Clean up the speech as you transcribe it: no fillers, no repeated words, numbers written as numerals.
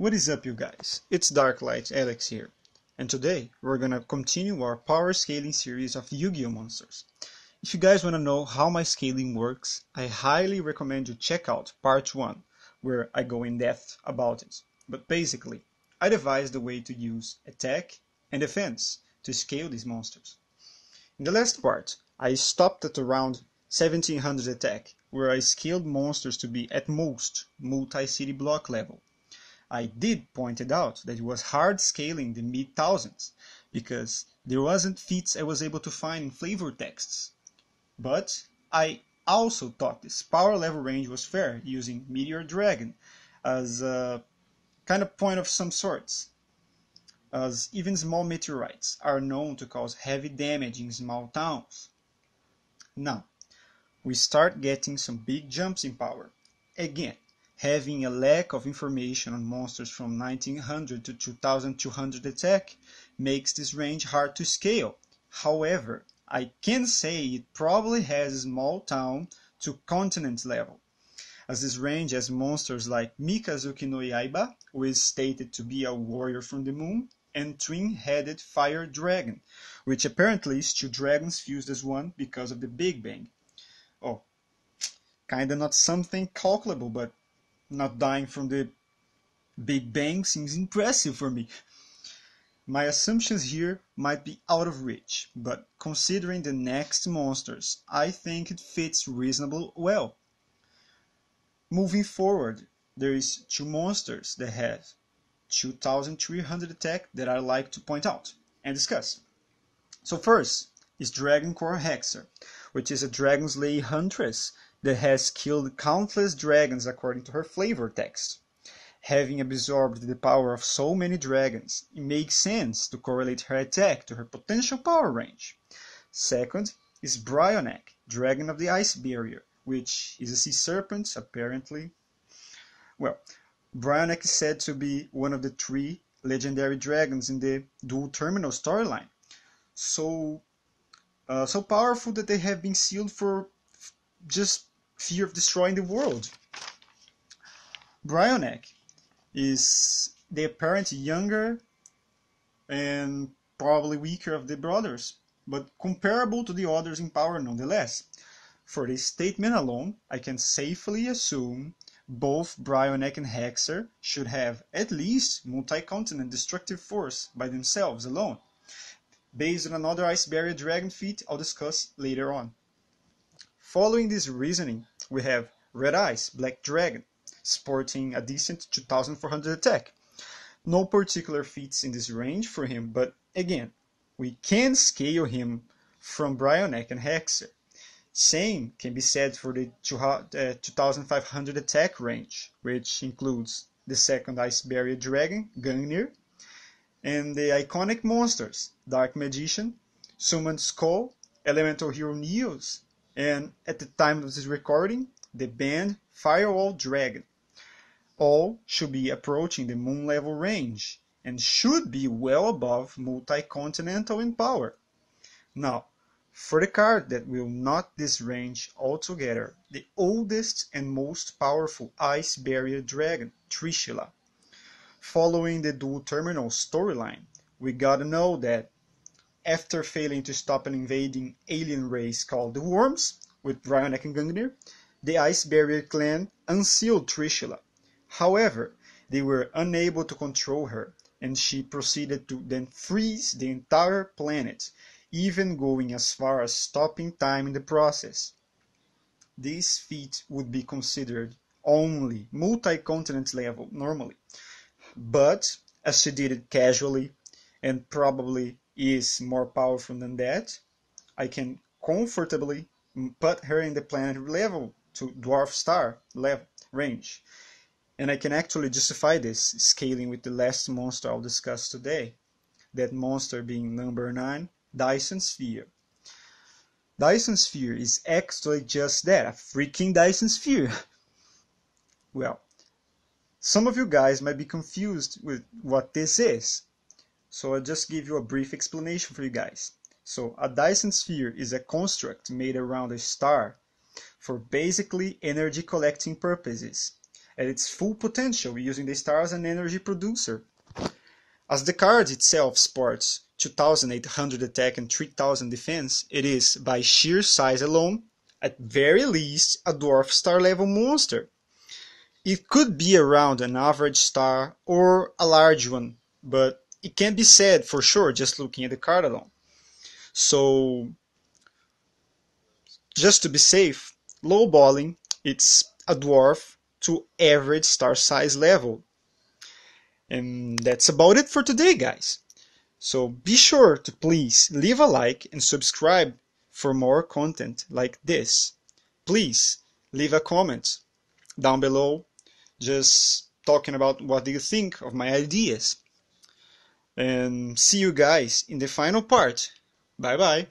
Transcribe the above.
What is up, you guys? It's Darklight Alex here, and today we're gonna continue our power scaling series of Yu-Gi-Oh! Monsters. If you guys wanna know how my scaling works, I highly recommend you check out part 1, where I go in depth about it. But basically, I devised a way to use attack and defense to scale these monsters. In the last part, I stopped at around 1700 attack, where I scaled monsters to be at most multi-city block level. I did pointed out that it was hard scaling the mid-thousands, because there wasn't feats I was able to find in flavor texts. But I also thought this power level range was fair, using Meteor Dragon as a kind of point of some sorts, as even small meteorites are known to cause heavy damage in small towns. Now, we start getting some big jumps in power. Again, having a lack of information on monsters from 1900 to 2200 attack makes this range hard to scale. However, I can say it probably has small town to continent level, as this range has monsters like Mikazuki no Yaiba, who is stated to be a warrior from the moon, and twin-headed fire dragon, which apparently is two dragons fused as one because of the Big Bang. Oh, kinda not something calculable, but not dying from the Big Bang seems impressive for me. My assumptions here might be out of reach, but considering the next monsters, I think it fits reasonably well. Moving forward, there is two monsters that have 2300 attack that I like to point out and discuss. So first is Dragon Core HEXER, which is a Dragon Slayer huntress that has killed countless dragons according to her flavor text. Having absorbed the power of so many dragons, it makes sense to correlate her attack to her potential power range. Second is Bryonek, Dragon of the Ice Barrier, which is a sea serpent, apparently. Well, Bryonek is said to be one of the 3 legendary dragons in the Dual Terminal storyline. So powerful that they have been sealed for just fear of destroying the world. Bryonek is the apparent younger and probably weaker of the brothers, but comparable to the others in power nonetheless. For this statement alone, I can safely assume both Bryonek and HEXER should have at least multi-continent destructive force by themselves alone, based on another Ice Barrier Dragon feat I'll discuss later on. Following this reasoning, we have Red Ice Black Dragon, sporting a decent 2400 attack. No particular feats in this range for him, but again, we can scale him from Bryonek and HEXER. Same can be said for the 2500 attack range, which includes the second Ice Barrier Dragon, Gungnir, and the iconic monsters, Dark Magician, Summoned Skull, Elemental Hero Neos, and at the time of this recording, the banned Firewall Dragon. All should be approaching the moon level range, and should be well above multi-continental in power. Now, for the card that will knot this range altogether, the oldest and most powerful Ice Barrier Dragon, Trishula. Following the Dual Terminal storyline, we gotta know that after failing to stop an invading alien race called the Worms, with Bryonek and Gungnir, the Ice Barrier clan unsealed Trishula. However, they were unable to control her, and she proceeded to then freeze the entire planet, even going as far as stopping time in the process. This feat would be considered only multi-continent level normally, but as she did it casually, and probably is more powerful than that, I can comfortably put her in the planet level to Dwarf Star level range. And I can actually justify this scaling with the last monster I'll discuss today. That monster being number 9, Dyson Sphere. Dyson Sphere is actually just that, a freaking Dyson Sphere. Well, some of you guys might be confused with what this is, so I'll just give you a brief explanation for you guys. So a Dyson Sphere is a construct made around a star for basically energy collecting purposes. at its full potential using the star as an energy producer. As the card itself sports 2,800 attack and 3,000 defense, it is, by sheer size alone, at very least a dwarf star level monster. It could be around an average star or a large one, but it can't be said for sure just looking at the card alone. So, just to be safe, lowballing, it's a dwarf to average star size level. And that's about it for today, guys. So be sure to please leave a like and subscribe for more content like this. Please leave a comment down below just talking about what do you think of my ideas. And see you guys in the final part. Bye bye.